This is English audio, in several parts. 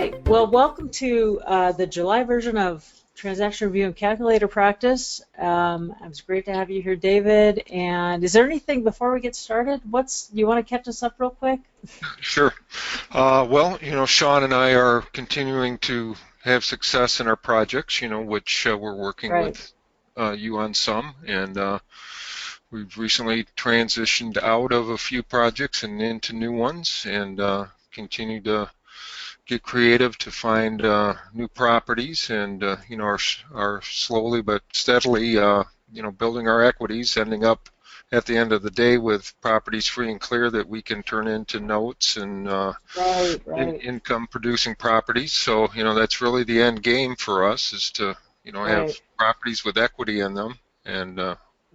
right. Well, welcome to the July version of Transaction Review and Calculator Practice. It's great to have you here, David. And is there anything before we get started? You want to catch us up real quick? Sure. Well, Sean and I are continuing to have success in our projects, which we're working with you on some, and we've recently transitioned out of a few projects and into new ones, and continue to get creative to find new properties, and are slowly but steadily building our equities, ending up at the end of the day with properties free and clear that we can turn into notes and income producing properties. So that's really the end game for us, is to have properties with equity in them, and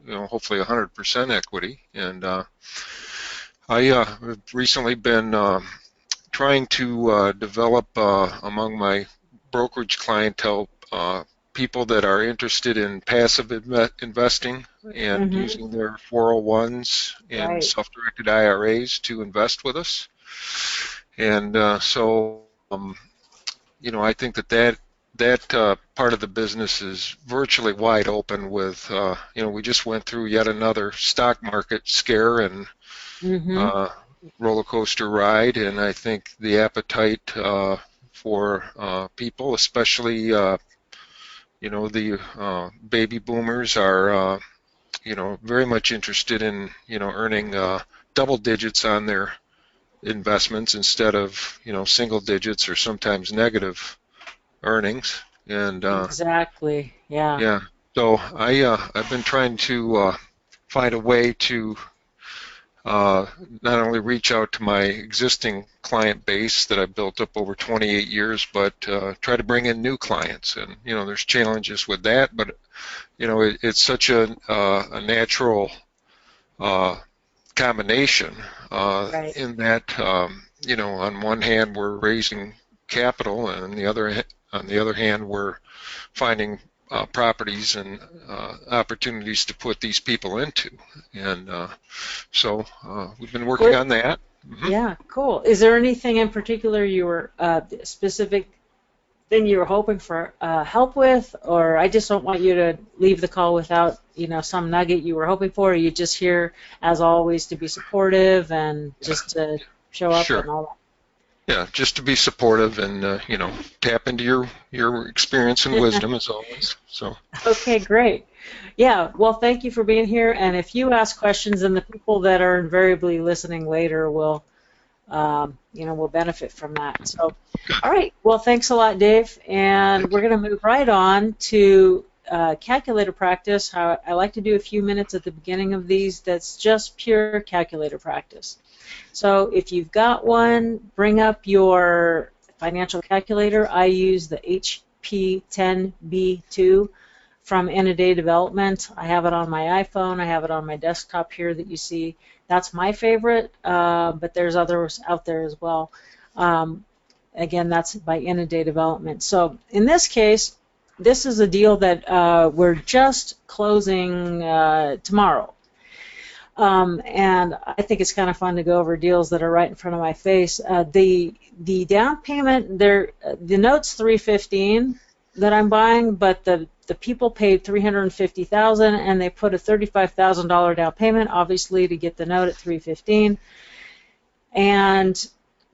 hopefully 100% equity. And I have recently been trying to develop among my brokerage clientele people that are interested in passive investing and using their 401s and self-directed IRAs to invest with us. And so I think that part of the business is virtually wide open with, we just went through yet another stock market scare and roller coaster ride, and I think the appetite for people, especially the baby boomers, are very much interested in earning double digits on their investments instead of single digits or sometimes negative earnings. And exactly, yeah. So I've been trying to find a way to not only reach out to my existing client base that I've built up over 28 years, but try to bring in new clients. And there's challenges with that, but it's such a natural combination in that on one hand we're raising capital, and on the other hand we're finding properties and opportunities to put these people into, and so we've been working on that. Yeah, cool. Is there anything in particular you were specific thing you were hoping for help with, or I just don't want you to leave the call without some nugget you were hoping for? Or you just here as always to be supportive and just to show up and all that? Yeah, just to be supportive and tap into your experience and wisdom as always. So. Okay, great. Yeah, well, thank you for being here. And if you ask questions, then the people that are invariably listening later will, will benefit from that. So, all right. Well, thanks a lot, Dave. And we're going to move right on to calculator practice. I like to do a few minutes at the beginning of these. That's just pure calculator practice. So if you've got one, bring up your financial calculator. I use the HP10B2 from Day Development. I have it on my iPhone. I have it on my desktop here that you see. That's my favorite, but there's others out there as well. Again, that's by Day Development. So in this case, this is a deal that we're just closing tomorrow. And I think it's kind of fun to go over deals that are right in front of my face. The down payment, the note's $315 that I'm buying, but the people paid $350,000 and they put a $35,000 down payment, obviously, to get the note at $315. And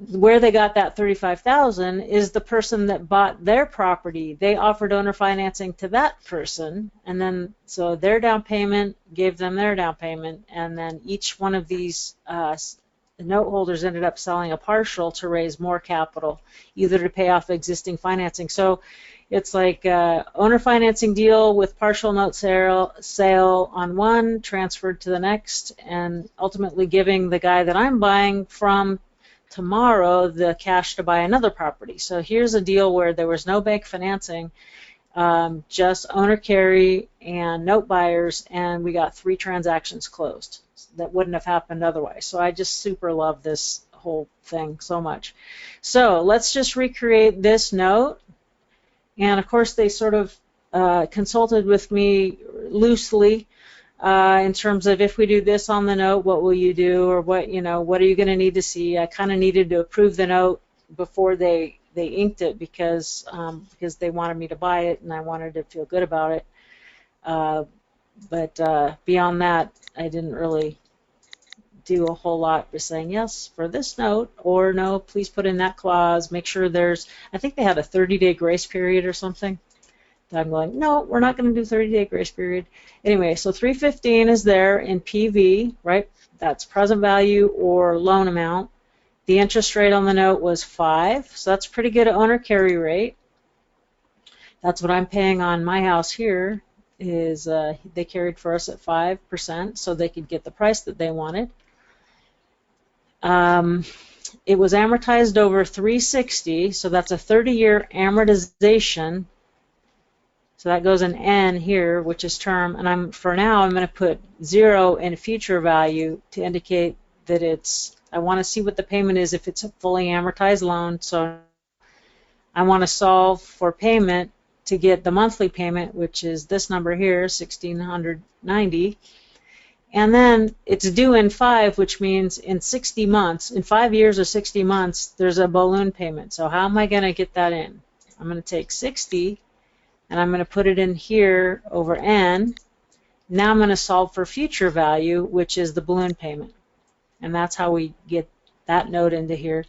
where they got that $35,000 is the person that bought their property. They offered owner financing to that person, and then so their down payment gave them their down payment, and then each one of these note holders ended up selling a partial to raise more capital, either to pay off existing financing. So it's like owner financing deal with partial note sale on one, transferred to the next, and ultimately giving the guy that I'm buying from tomorrow the cash to buy another property. So here's a deal where there was no bank financing, just owner carry and note buyers, and we got 3 transactions closed. That wouldn't have happened otherwise. So I just super love this whole thing so much. So let's just recreate this note. And of course they sort of consulted with me loosely in terms of, if we do this on the note, what will you do, or what are you going to need to see? I kind of needed to approve the note before they they inked it because they wanted me to buy it and I wanted to feel good about it. But beyond that, I didn't really do a whole lot for saying yes for this note, or no, please put in that clause. Make sure there's, I think they had a 30-day grace period or something. I'm going, no, we're not going to do 30-day grace period. Anyway, so 315 is there in PV, right? That's present value or loan amount. The interest rate on the note was 5, so that's pretty good owner carry rate. That's what I'm paying on my house here. Is they carried for us at 5%, so they could get the price that they wanted. It was amortized over 360, so that's a 30-year amortization. So that goes in N here, which is term, and for now I'm going to put 0 in future value to indicate that I want to see what the payment is if it's a fully amortized loan. So I want to solve for payment to get the monthly payment, which is this number here, $1,690. And then it's due in 5, which means in 60 months, in 5 years or 60 months, there's a balloon payment. So how am I going to get that in? I'm going to take 60, and I'm going to put it in here over N. Now I'm going to solve for future value, which is the balloon payment. And that's how we get that note into here.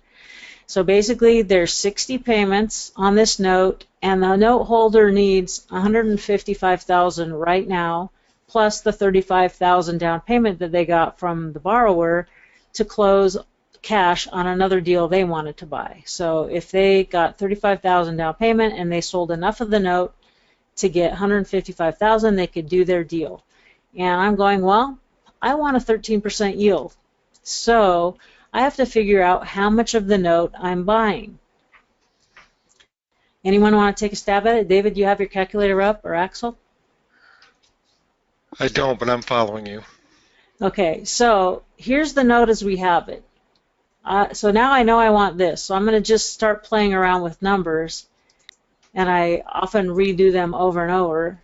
So basically, there's 60 payments on this note, and the note holder needs $155,000 right now, plus the $35,000 down payment that they got from the borrower to close cash on another deal they wanted to buy. So if they got $35,000 down payment and they sold enough of the note to get $155,000, they could do their deal. And I'm going, well, I want a 13% yield. So I have to figure out how much of the note I'm buying. Anyone want to take a stab at it? David, do you have your calculator up, or Axel? I don't, but I'm following you. Okay, so here's the note as we have it. So now I know I want this, so I'm going to just start playing around with numbers, and I often redo them over and over.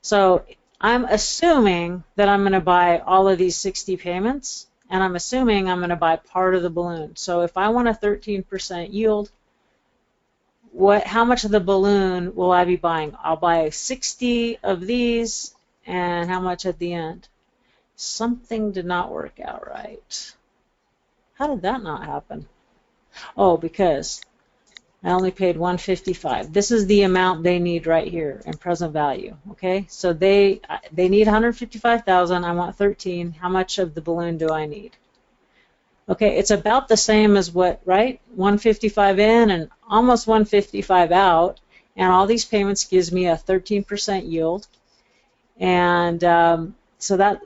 So I'm assuming that I'm going to buy all of these 60 payments, and I'm assuming I'm going to buy part of the balloon. So if I want a 13% yield, how much of the balloon will I be buying? I'll buy 60 of these, and how much at the end? Something did not work out right. How did that not happen? Oh, because I only paid $155. This is the amount they need right here in present value. Okay, so they need $155,000. I want 13. How much of the balloon do I need? Okay, it's about the same as what, right? 155 in and almost 155 out, and all these payments gives me a 13% yield. And so that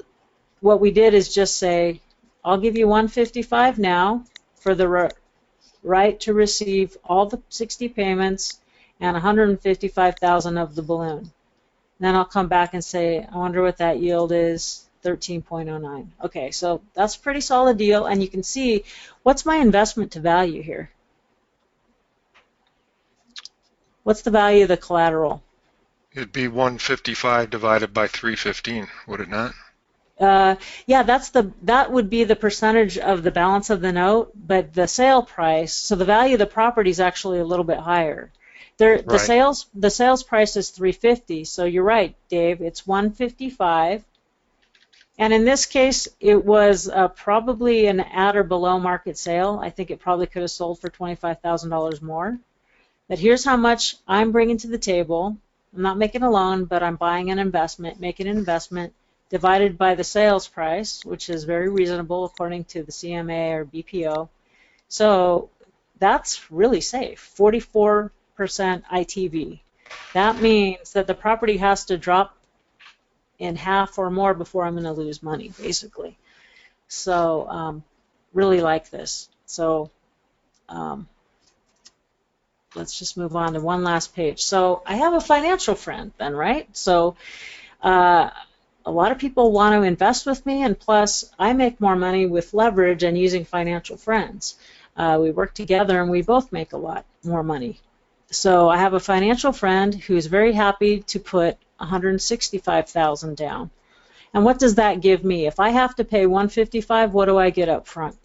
what we did is just say, I'll give you 155 now for the right to receive all the 60 payments and 155,000 of the balloon. Then I'll come back and say, I wonder what that yield is, 13.09. Okay, so that's a pretty solid deal, and you can see what's my investment to value here. What's the value of the collateral? It'd be 155 divided by 315, would it not? Yeah, that would be the percentage of the balance of the note, but the sale price, so the value of the property is actually a little bit higher. Right. The sales price is 350, so you're right, Dave. It's 155, and in this case, it was probably an at or below market sale. I think it probably could have sold for $25,000 more. But here's how much I'm bringing to the table. I'm not making a loan, but I'm buying an investment, making an investment, divided by the sales price, which is very reasonable according to the CMA or BPO. So that's really safe, 44% ITV. That means that the property has to drop in half or more before I'm going to lose money, basically. So really like this. So let's just move on to one last page. So I have a financial friend then, right? So a lot of people want to invest with me, and plus I make more money with leverage and using financial friends. We work together and we both make a lot more money. So I have a financial friend who's very happy to put $165,000 down. And what does that give me? If I have to pay $155,000, what do I get up front?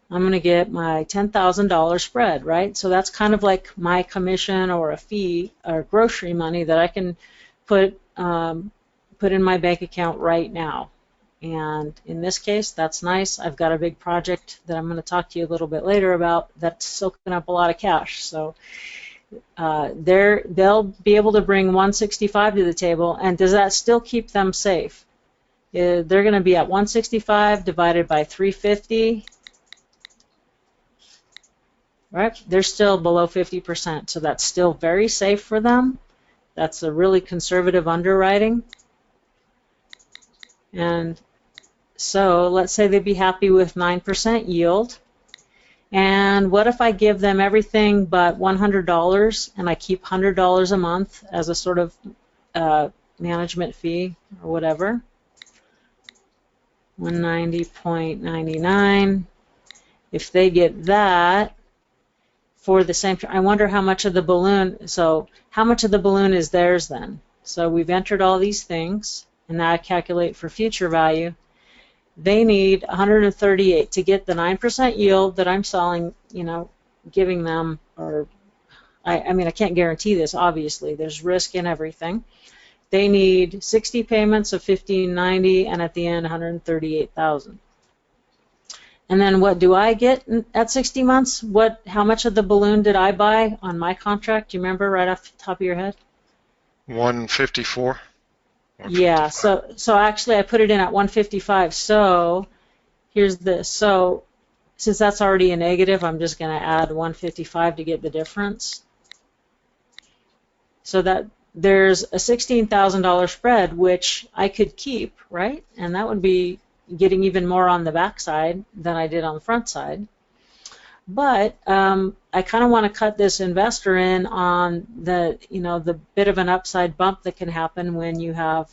I'm going to get my $10,000 spread, right? So that's kind of like my commission or a fee or grocery money that I can put in my bank account right now. And in this case, that's nice. I've got a big project that I'm going to talk to you a little bit later about that's soaking up a lot of cash. So they'll be able to bring 165 to the table. And does that still keep them safe? They're going to be at 165 divided by 350. Right? They're still below 50%, so that's still very safe for them. That's a really conservative underwriting. And so let's say they'd be happy with 9% yield. And what if I give them everything but $100 and I keep $100 a month as a sort of management fee or whatever? 190.99. If they get that for the same, I wonder how much of the balloon, so how much of the balloon is theirs then? So we've entered all these things, and now I calculate for future value. They need 138 to get the 9% yield that I'm selling, giving them, or I mean, I can't guarantee this, obviously. There's risk in everything. They need 60 payments of $1,590, and at the end, 138,000. And then what do I get at 60 months? How much of the balloon did I buy on my contract? Do you remember right off the top of your head? 154. Yeah, so actually I put it in at 155. So here's this. So since that's already a negative, I'm just going to add 155 to get the difference. So that there's a $16,000 spread, which I could keep, right? And that would be getting even more on the back side than I did on the front side. But I kind of want to cut this investor in on the bit of an upside bump that can happen when you have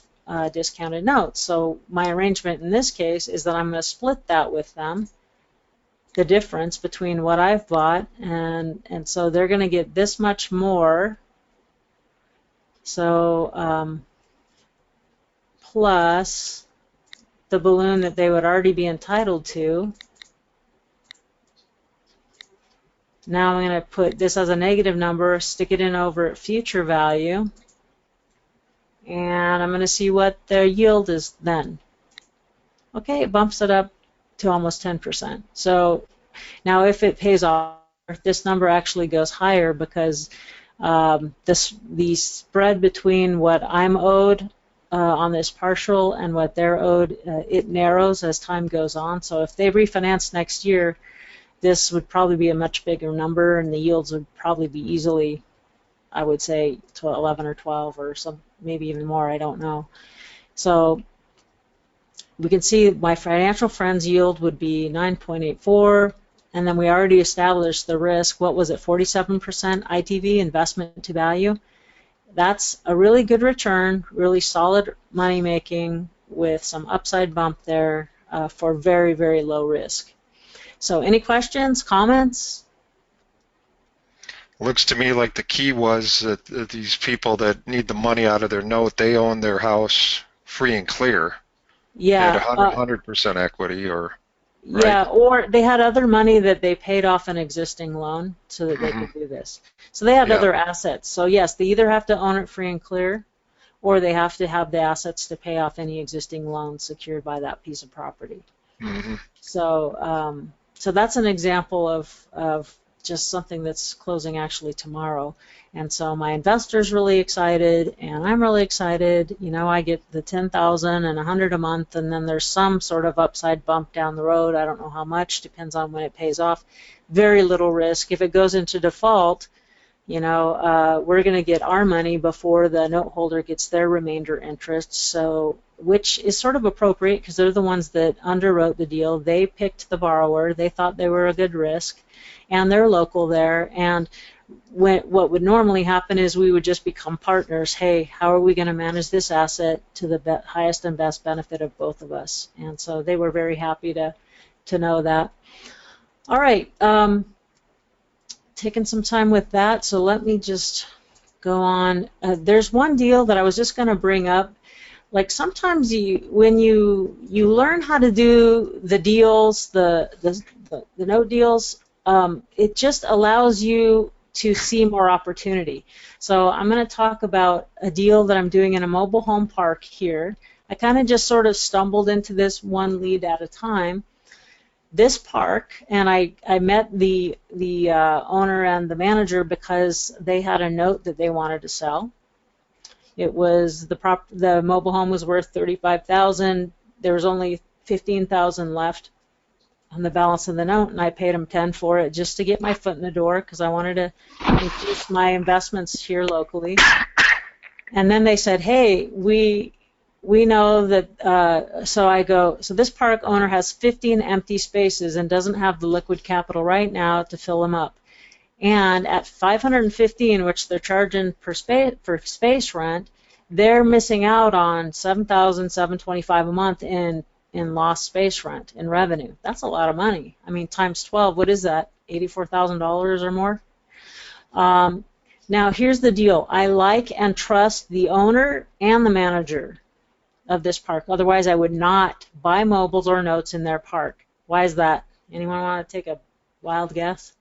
discounted notes. So my arrangement in this case is that I'm going to split that with them, the difference between what I've bought, and so they're going to get this much more. So plus the balloon that they would already be entitled to. Now I'm going to put this as a negative number, stick it in over at future value, and I'm going to see what their yield is then. Okay, it bumps it up to almost 10%. So now if it pays off, this number actually goes higher because the spread between what I'm owed on this partial and what they're owed, it narrows as time goes on. So if they refinance next year, this would probably be a much bigger number, and the yields would probably be easily, I would say, 11 or 12 or some, maybe even more, I don't know. So we can see my financial friend's yield would be 9.84, and then we already established the risk. What was it, 47% ITV, investment to value? That's a really good return, really solid money making with some upside bump there for very, very low risk. So any questions, comments? Looks to me like the key was that these people that need the money out of their note, they own their house free and clear. Yeah. They had 100% equity, or right? Yeah, or they had other money that they paid off an existing loan so that they could do this. So they had other assets. So yes, they either have to own it free and clear, or they have to have the assets to pay off any existing loans secured by that piece of property. So so that's an example of just something that's closing actually tomorrow. And so my investor's really excited, and I'm really excited. I get the 10,000 and 100 a month, and then there's some sort of upside bump down the road. I don't know how much, depends on when it pays off. Very little risk. If it goes into default, we're going to get our money before the note holder gets their remainder interest. So, which is sort of appropriate because they're the ones that underwrote the deal. They picked the borrower. They thought they were a good risk, and they're local there. And what would normally happen is we would just become partners. Hey, how are we going to manage this asset to the highest and best benefit of both of us? And so they were very happy to know that. All right, taking some time with that, so let me just go on. There's one deal that I was just going to bring up. Like sometimes when you learn how to do the deals, the the note deals, it just allows you to see more opportunity. So I'm going to talk about a deal that I'm doing in a mobile home park here. I kind of just sort of stumbled into this one lead at a time. This park, and I met the owner and the manager because they had a note that they wanted to sell. It was the mobile home was worth $35,000. There was only $15,000 left on the balance of the note, and I paid them $10,000 for it just to get my foot in the door because I wanted to increase my investments here locally. And then they said, hey, we know that, so this park owner has 15 empty spaces and doesn't have the liquid capital right now to fill them up. And at $515, which they're charging for space rent, they're missing out on $7,725 a month in lost space rent in revenue. That's a lot of money. I mean, times 12, what is that? $84,000 or more? Now, here's the deal. I like and trust the owner and the manager of this park. Otherwise, I would not buy mobiles or notes in their park. Why is that? Anyone want to take a wild guess?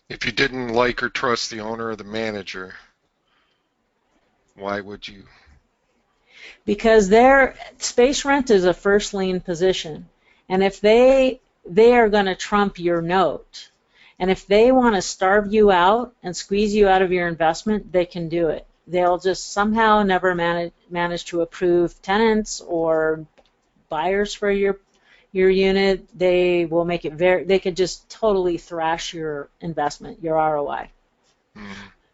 If you didn't like or trust the owner or the manager, why would you? Because their space rent is a first lien position, and if they are going to trump your note, and if they want to starve you out and squeeze you out of your investment, they can do it. They'll just somehow never manage to approve tenants or buyers for your unit. They will make it they could just totally thrash your investment, your ROI.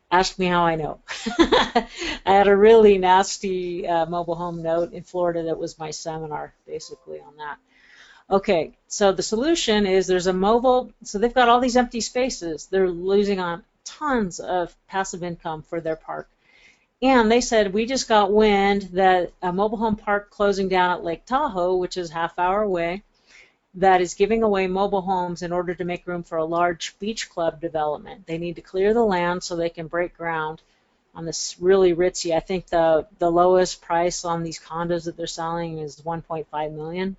Ask me how I know. I had a really nasty mobile home note in Florida that was my seminar, basically, on that. Okay, so the solution is there's a mobile, so they've got all these empty spaces. They're losing on tons of passive income for their park. And they said, we just got wind that a mobile home park closing down at Lake Tahoe, which is half-hour away, that is giving away mobile homes in order to make room for a large beach club development. They need to clear the land so they can break ground on this really ritzy. I think the lowest price on these condos that they're selling is $1.5 million,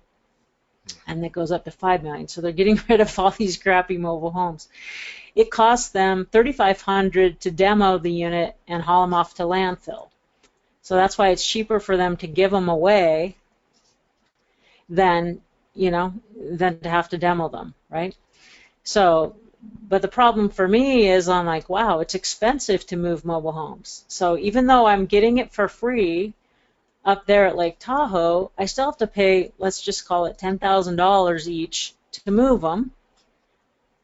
and it goes up to $5 million. So they're getting rid of all these crappy mobile homes. It costs them $3,500 to demo the unit and haul them off to landfill. So that's why it's cheaper for them to give them away than to have to demo them, right? So, but the problem for me is I'm like, wow, it's expensive to move mobile homes. So even though I'm getting it for free up there at Lake Tahoe, I still have to pay, let's just call it $10,000 each to move them.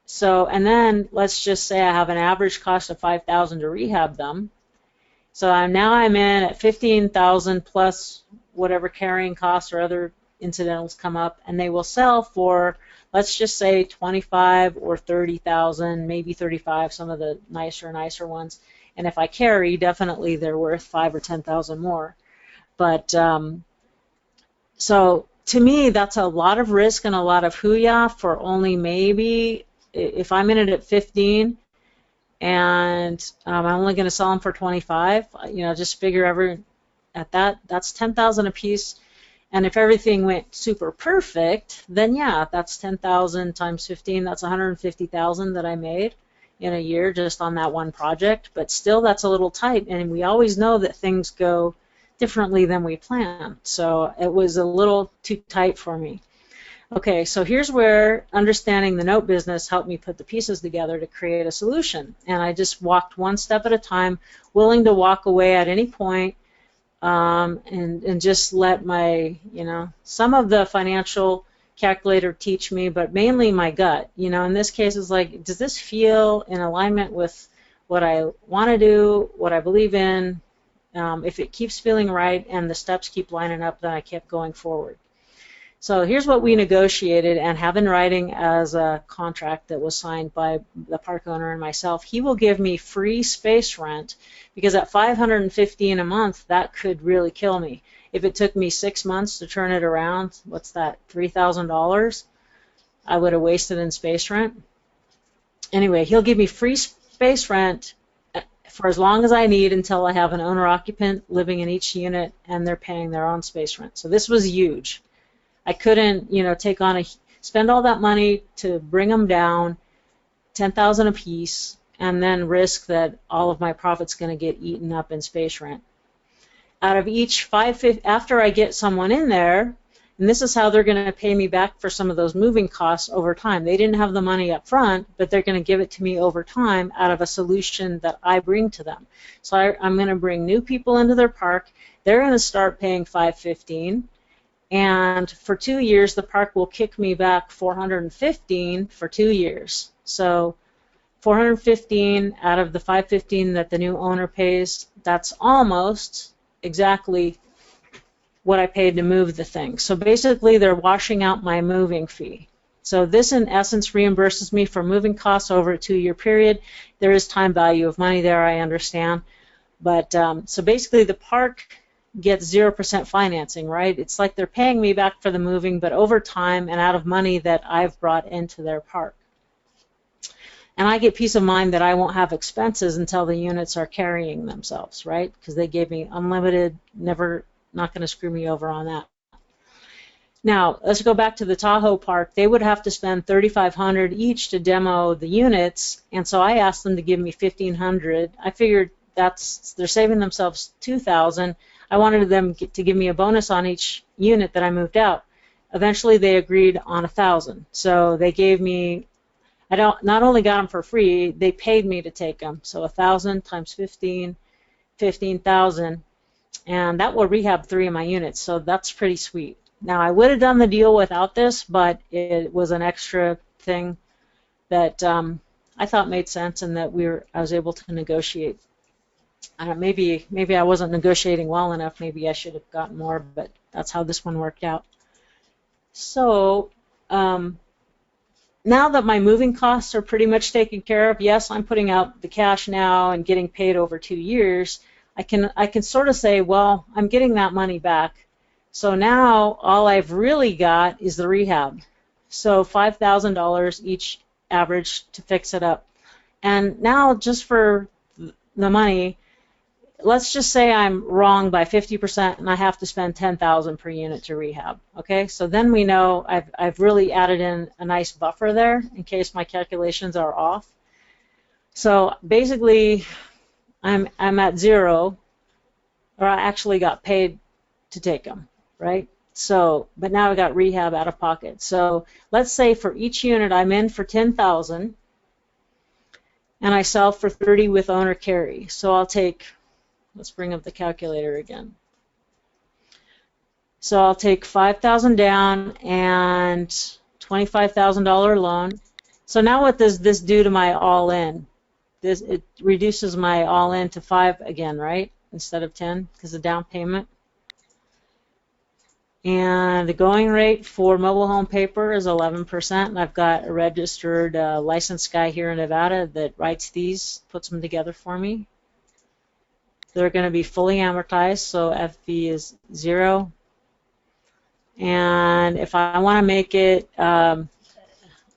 So, and then let's just say I have an average cost of $5,000 to rehab them. So now I'm in at $15,000 plus whatever carrying costs or other incidentals come up, and they will sell for, let's just say, $25,000 or $30,000, maybe $35,000, some of the nicer ones. And if I carry, definitely they're worth $5,000 or $10,000 more. But so to me, that's a lot of risk and a lot of hoo-yah for only maybe, if I'm in it at 15 and I'm only going to sell them for 25, just figure that's 10,000 a piece. And if everything went super perfect, then yeah, that's 10,000 times 15. That's 150,000 that I made in a year just on that one project. But still, that's a little tight, and we always know that things go differently than we planned. So it was a little too tight for me. Okay, so here's where understanding the note business helped me put the pieces together to create a solution. And I just walked one step at a time, willing to walk away at any point. And just let my, some of the financial calculator teach me, but mainly my gut. In this case, it's like, does this feel in alignment with what I want to do, what I believe in? If it keeps feeling right and the steps keep lining up, then I kept going forward. So here's what we negotiated and have in writing as a contract that was signed by the park owner and myself. He will give me free space rent because at $515 a month, that could really kill me. If it took me 6 months to turn it around, what's that, $3,000? I would have wasted in space rent. Anyway, he'll give me free space rent for as long as I need until I have an owner-occupant living in each unit and they're paying their own space rent. So this was huge. I couldn't, take on spend all that money to bring them down, 10,000 a piece, and then risk that all of my profit's going to get eaten up in space rent. Out of each after I get someone in there, and this is how they're going to pay me back for some of those moving costs over time. They didn't have the money up front, but they're going to give it to me over time out of a solution that I bring to them. So I'm going to bring new people into their park. They're going to start paying $515, and for 2 years, the park will kick me back $415 for 2 years. So $415 out of the $515 that the new owner pays, that's almost exactly what I paid to move the thing. So basically, they're washing out my moving fee. So this, in essence, reimburses me for moving costs over a 2-year period. There is time value of money there, I understand. But so basically, the park gets 0% financing, right? It's like they're paying me back for the moving, but over time and out of money that I've brought into their park. And I get peace of mind that I won't have expenses until the units are carrying themselves, right? Because they gave me unlimited, not going to screw me over on that. Now, let's go back to the Tahoe Park. They would have to spend $3,500 each to demo the units, and so I asked them to give me $1,500. I figured they're saving themselves $2,000. I wanted them to give me a bonus on each unit that I moved out. Eventually, they agreed on $1,000. So they gave me, not only got them for free, they paid me to take them. So 1,000 times 15, 15,000. And that will rehab 3 of my units, so that's pretty sweet. Now, I would have done the deal without this, but it was an extra thing that I thought made sense and that I was able to negotiate. Maybe I wasn't negotiating well enough. Maybe I should have gotten more, but that's how this one worked out. So now that my moving costs are pretty much taken care of, yes, I'm putting out the cash now and getting paid over 2 years. I can sort of say, well, I'm getting that money back. So now all I've really got is the rehab. So $5,000 each average to fix it up. And now just for the money, let's just say I'm wrong by 50% and I have to spend $10,000 per unit to rehab. Okay, so then we know I've really added in a nice buffer there in case my calculations are off. So basically, I'm at zero, or I actually got paid to take them, right? So, but now I got rehab out of pocket. So let's say for each unit I'm in for $10,000, and I sell for $30 with owner carry. So I'll take, let's bring up the calculator again. So I'll take $5,000 down and $25,000 loan. So now what does this do to my all-in? It reduces my all-in to 5 again, right? Instead of 10 because of down payment. And the going rate for mobile home paper is 11%, and I've got a registered licensed guy here in Nevada that writes these, puts them together for me. They're going to be fully amortized, so FV is 0. And if I want to make it,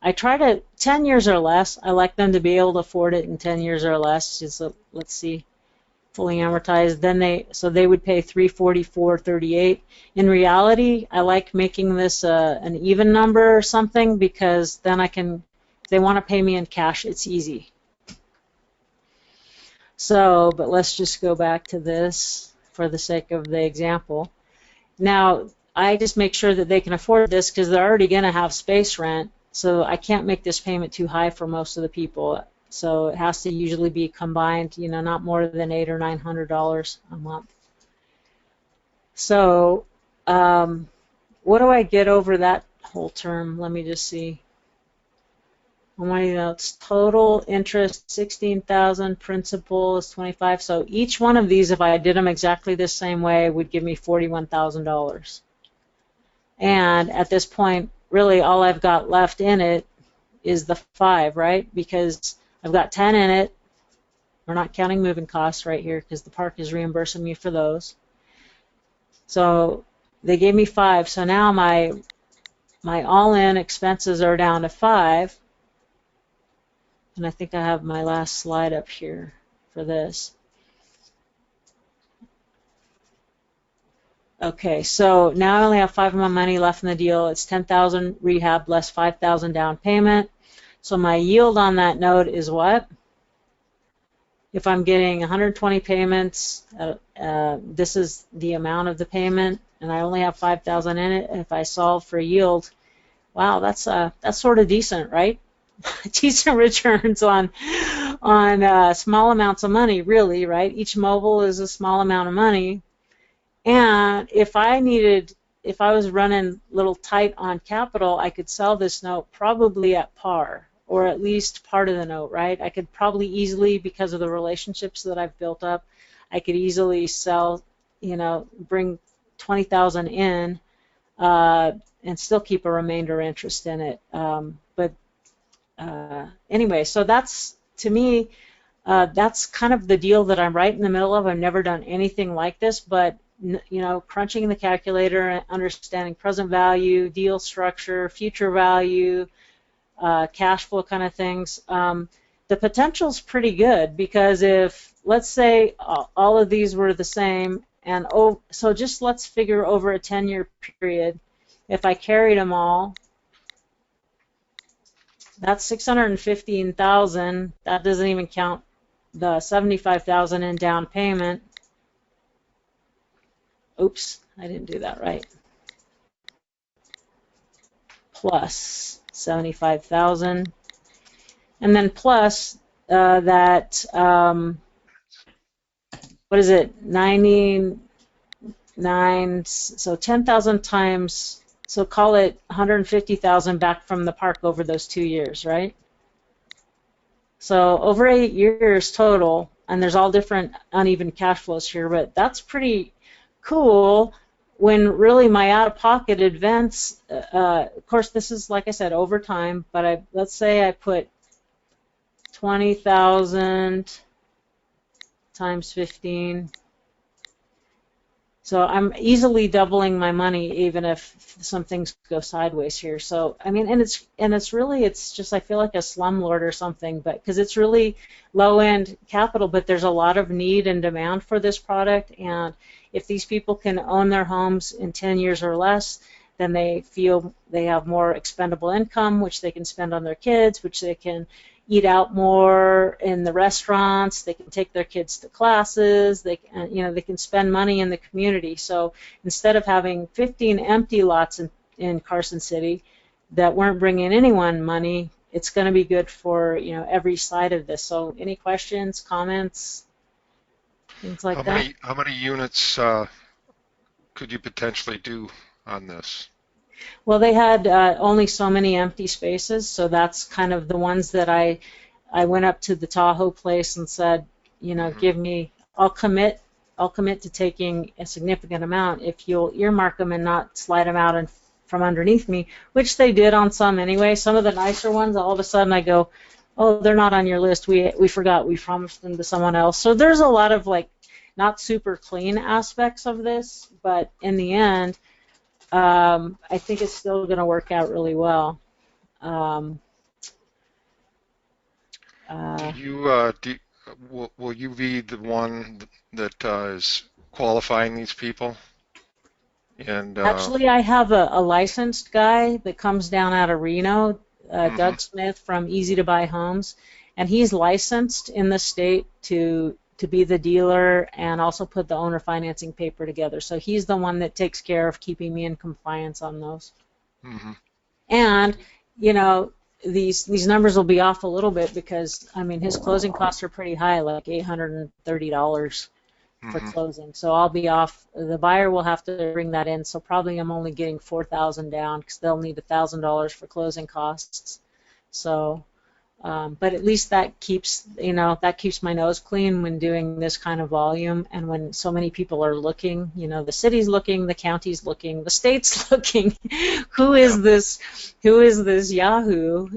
I try to 10 years or less. I like them to be able to afford it in 10 years or less. Just let's see, fully amortized. Then they would pay $344.38. In reality, I like making this an even number or something because then I can, if they want to pay me in cash, it's easy. So, but let's just go back to this for the sake of the example. Now, I just make sure that they can afford this because they're already going to have space rent. So I can't make this payment too high for most of the people. So it has to usually be combined, not more than $800 or $900 a month. So what do I get over that whole term? Let me just see. It's total interest $16,000, principal is $25,000. So each one of these, if I did them exactly the same way, would give me $41,000. And at this point, really all I've got left in it is the 5, right? Because I've got 10 in it. We're not counting moving costs right here because the park is reimbursing me for those. So they gave me 5. So now my all-in expenses are down to 5. And I think I have my last slide up here. for this. Okay, so now I only have 5 of my money left in the deal. It's 10,000 rehab less 5,000 down payment. So my yield on that note is what? If I'm getting 120 payments, this is the amount of the payment, and I only have 5,000 in it. If I solve for yield, wow, that's sort of decent, right? Decent returns on small amounts of money, really, right? Each mobile is a small amount of money. And if I was running a little tight on capital, I could sell this note probably at par, or at least part of the note, right? I could probably easily, because of the relationships that I've built up, I could easily sell, bring 20,000 in, and still keep a remainder interest in it. But anyway, so that's, to me, that's kind of the deal that I'm right in the middle of. I've never done anything like this, but crunching the calculator and understanding present value, deal structure, future value, cash flow kind of things, the potential's pretty good, because if, let's say, all of these were the same, and so just let's figure over a 10-year period, if I carried them all, that's 615,000. That doesn't even count the 75,000 in down payment. Oops, I didn't do that right. Plus 75,000, and then plus that, what is it, 99, so 10,000 times, so call it 150,000 back from the park over those 2 years, right? So over 8 years total, and there's all different uneven cash flows here, but that's pretty cool. When really my out-of-pocket advance, of course this is, like I said, over time, but let's say I put 20,000 times 15. So I'm easily doubling my money, even if some things go sideways here. So I mean, and it's really, it's just, I feel like a slumlord or something, but because it's really low-end capital, but there's a lot of need and demand for this product, and if these people can own their homes in 10 years or less, then they feel they have more expendable income, which they can spend on their kids, which they can eat out more in the restaurants, they can take their kids to classes, they can spend money in the community. So instead of having 15 empty lots in Carson City that weren't bringing anyone money, it's going to be good for every side of this. So any questions, comments, things like that? How many units could you potentially do on this? Well, they had only so many empty spaces, so that's kind of the ones that I went up to the Tahoe place and said, give me, I'll commit to taking a significant amount if you'll earmark them and not slide them out from underneath me, which they did on some anyway. Some of the nicer ones, all of a sudden I go, oh, they're not on your list. We forgot. We promised them to someone else. So there's a lot of not super clean aspects of this, but in the end, I think it's still going to work out really well. Will you be the one that is qualifying these people? And actually, I have a licensed guy that comes down out of Reno, Doug Smith from Easy to Buy Homes, and he's licensed in the state to be the dealer and also put the owner financing paper together. So he's the one that takes care of keeping me in compliance on those. And these numbers will be off a little bit because I mean his closing costs are pretty high, like $830 for closing. So I'll be off. The buyer will have to bring that in. So probably I'm only getting $4,000 down because they'll need $1,000 for closing costs. So. But at least that keeps my nose clean when doing this kind of volume, and when so many people are looking, the city's looking, the county's looking, the state's looking. Who is this Yahoo,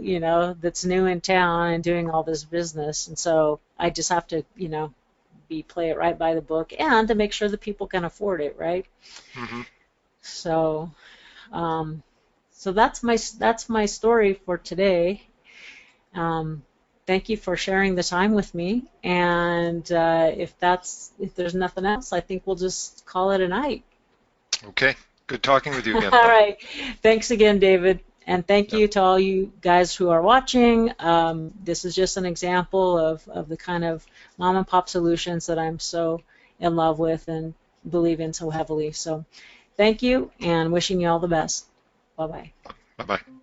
that's new in town and doing all this business? And so I just have to, play it right by the book, and to make sure that people can afford it, right? So, so that's my story for today. thank you for sharing the time with me. And if there's nothing else, I think we'll just call it a night. Okay. Good talking with you again, All Pam. right. Thanks again, David. And thank Yep. you to all you guys who are watching. This is just an example of the kind of mom and pop solutions that I'm so in love with and believe in so heavily. So thank you and wishing you all the best. Bye-bye. Bye-bye.